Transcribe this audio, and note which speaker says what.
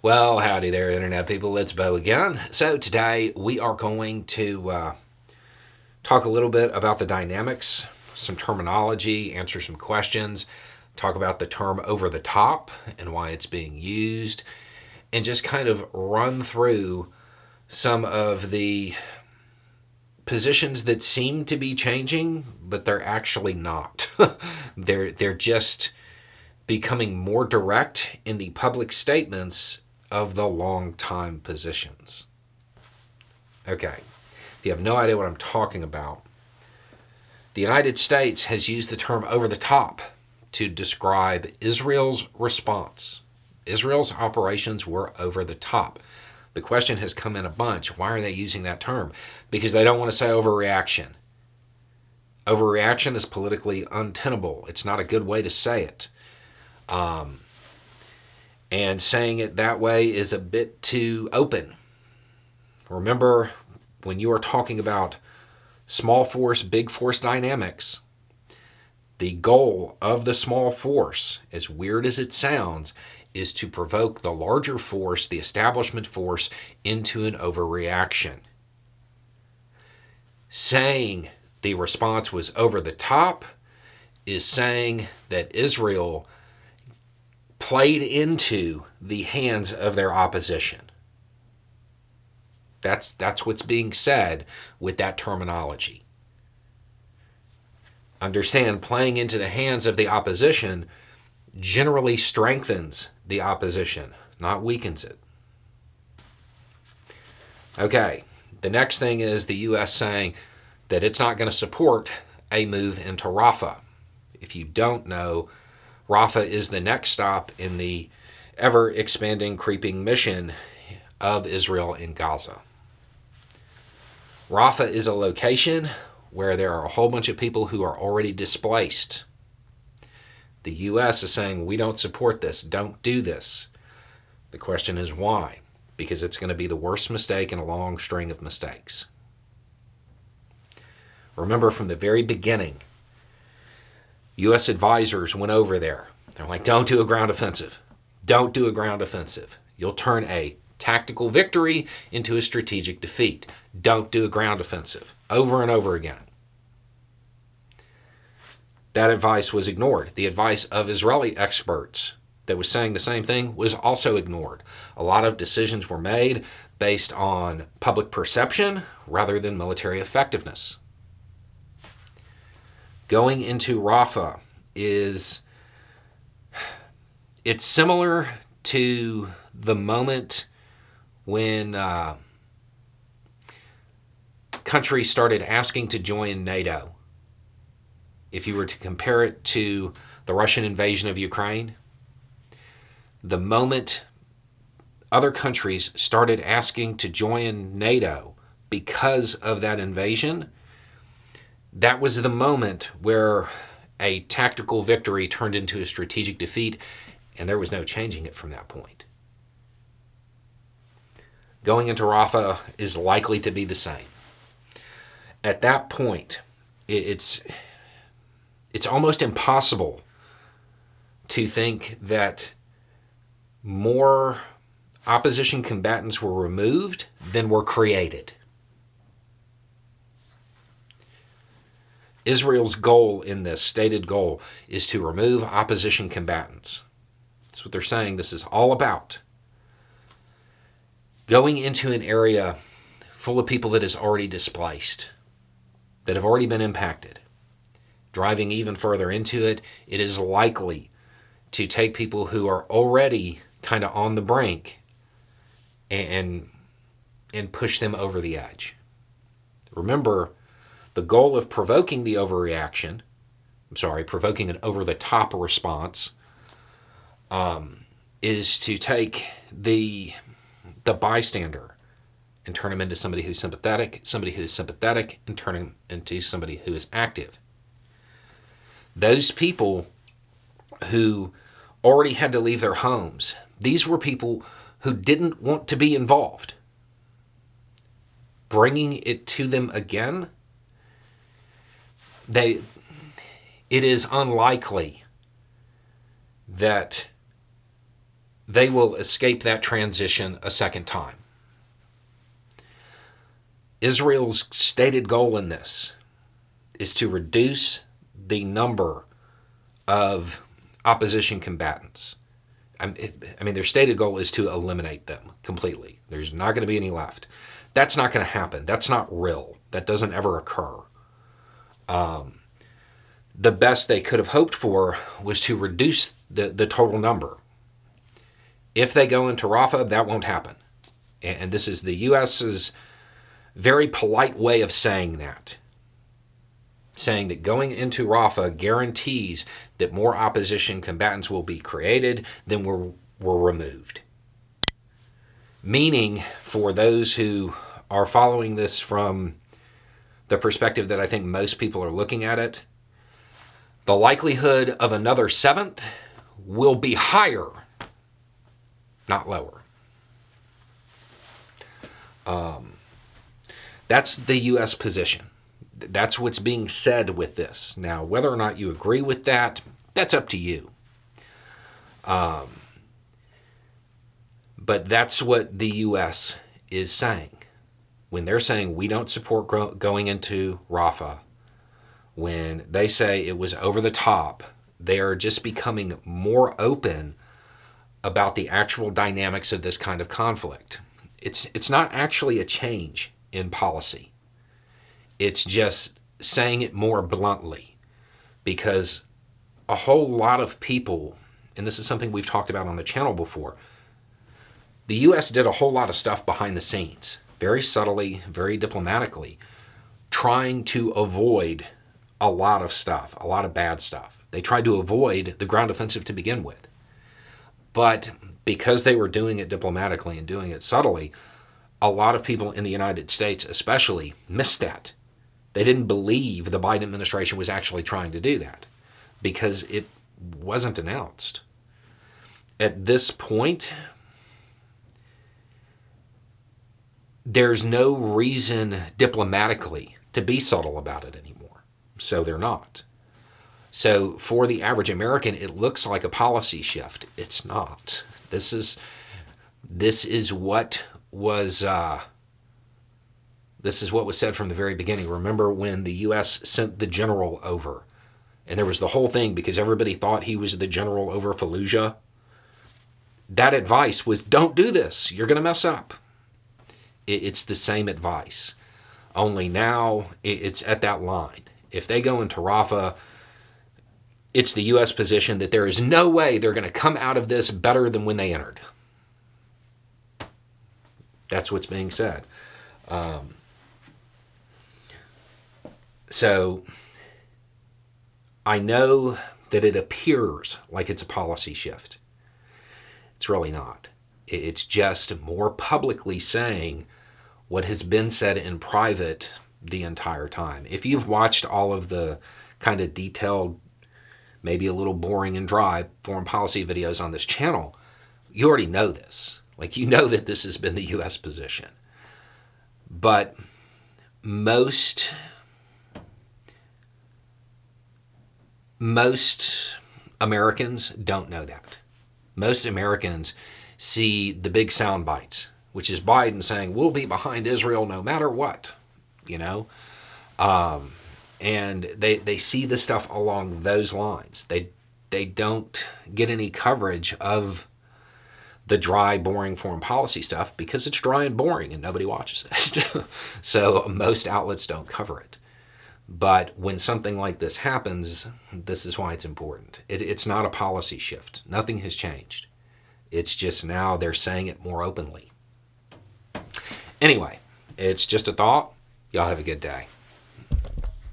Speaker 1: Well, howdy there, Internet people. It's Bo again. So, today we are going to talk a little bit about the dynamics, some terminology, answer some questions, talk about the term over the top and why it's being used, and just kind of run through some of the positions that seem to be changing, but they're actually not. they're just becoming more direct in the public statements of the long-time positions. Okay, if you have no idea what I'm talking about, the United States has used the term over the top to describe Israel's response. Israel's operations were over the top. The question has come in a bunch. Why are they using that term? Because they don't want to say overreaction. Overreaction is politically untenable. It's not a good way to say it. And saying it that way is a bit too open. Remember, when you are talking about small force, big force dynamics, the goal of the small force, as weird as it sounds, is to provoke the larger force, the establishment force, into an overreaction. Saying the response was over the top is saying that Israel played into the hands of their opposition. That's what's being said with that terminology. Understand, playing into the hands of the opposition generally strengthens the opposition, not weakens it. Okay, the next thing is the U.S. saying that it's not going to support a move into Rafah. If you don't know, Rafah is the next stop in the ever-expanding, creeping mission of Israel in Gaza. Rafah is a location where there are a whole bunch of people who are already displaced. The U.S. is saying, we don't support this, don't do this. The question is why? Because it's going to be the worst mistake in a long string of mistakes. Remember from the very beginning, U.S. advisors went over there. They're like, don't do a ground offensive. Don't do a ground offensive. You'll turn a tactical victory into a strategic defeat. Don't do a ground offensive. Over and over again. That advice was ignored. The advice of Israeli experts that was saying the same thing was also ignored. A lot of decisions were made based on public perception rather than military effectiveness. Going into Rafah it's similar to the moment when countries started asking to join NATO. If you were to compare it to the Russian invasion of Ukraine, the moment other countries started asking to join NATO because of that invasion, that was the moment where a tactical victory turned into a strategic defeat, and there was no changing it from that point. Going into Rafah is likely to be the same. At that point, it's almost impossible to think that more opposition combatants were removed than were created. Israel's goal in this, stated goal, is to remove opposition combatants. That's what they're saying this is all about. Going into an area full of people that is already displaced, that have already been impacted, driving even further into it, it is likely to take people who are already kind of on the brink and push them over the edge. Remember, the goal of provoking the overreaction, provoking an over-the-top response, is to take the bystander and turn him into somebody who's sympathetic and turn him into somebody who is active. Those people who already had to leave their homes, these were people who didn't want to be involved. Bringing it to them again, it is unlikely that they will escape that transition a second time. Israel's stated goal in this is to reduce the number of opposition combatants. I mean, their stated goal is to eliminate them completely. There's not going to be any left. That's not going to happen. That's not real. That doesn't ever occur. The best they could have hoped for was to reduce the total number. If they go into Rafah, that won't happen. And this is the U.S.'s very polite way of saying that. Saying that going into Rafah guarantees that more opposition combatants will be created than were removed. Meaning, for those who are following this from the perspective that I think most people are looking at it, the likelihood of another seventh will be higher, not lower. That's the U.S. position. That's what's being said with this. Now, whether or not you agree with that, that's up to you. But that's what the U.S. is saying. When they're saying we don't support going into Rafah, when they say it was over the top, they are just becoming more open about the actual dynamics of this kind of conflict. It's not actually a change in policy. It's just saying it more bluntly, because a whole lot of people, and this is something we've talked about on the channel before, the U.S. did a whole lot of stuff behind the scenes, very subtly, very diplomatically, trying to avoid a lot of stuff, a lot of bad stuff. They tried to avoid the ground offensive to begin with. But because they were doing it diplomatically and doing it subtly, a lot of people in the United States especially missed that. They didn't believe the Biden administration was actually trying to do that because it wasn't announced. At this point, there's no reason diplomatically to be subtle about it anymore. So they're not. So for the average American, it looks like a policy shift. It's not. This is what was said from the very beginning. Remember when the U.S. sent the general over, and there was the whole thing because everybody thought he was the general over Fallujah? That advice was, don't do this. You're going to mess up. It's the same advice. Only now it's at that line. If they go into Rafah, it's the U.S. position that there is no way they're going to come out of this better than when they entered. That's what's being said. So I know that it appears like it's a policy shift. It's really not. It's just more publicly saying what has been said in private the entire time. If you've watched all of the kind of detailed, maybe a little boring and dry foreign policy videos on this channel, you already know this. Like, you know that this has been the U.S. position. But most Americans don't know that. Most Americans see the big sound bites, which is Biden saying, we'll be behind Israel no matter what, and they see the stuff along those lines. They don't get any coverage of the dry, boring foreign policy stuff because it's dry and boring and nobody watches it. So most outlets don't cover it. But when something like this happens, this is why it's important. It's not a policy shift. Nothing has changed. It's just now they're saying it more openly. Anyway, it's just a thought. Y'all have a good day.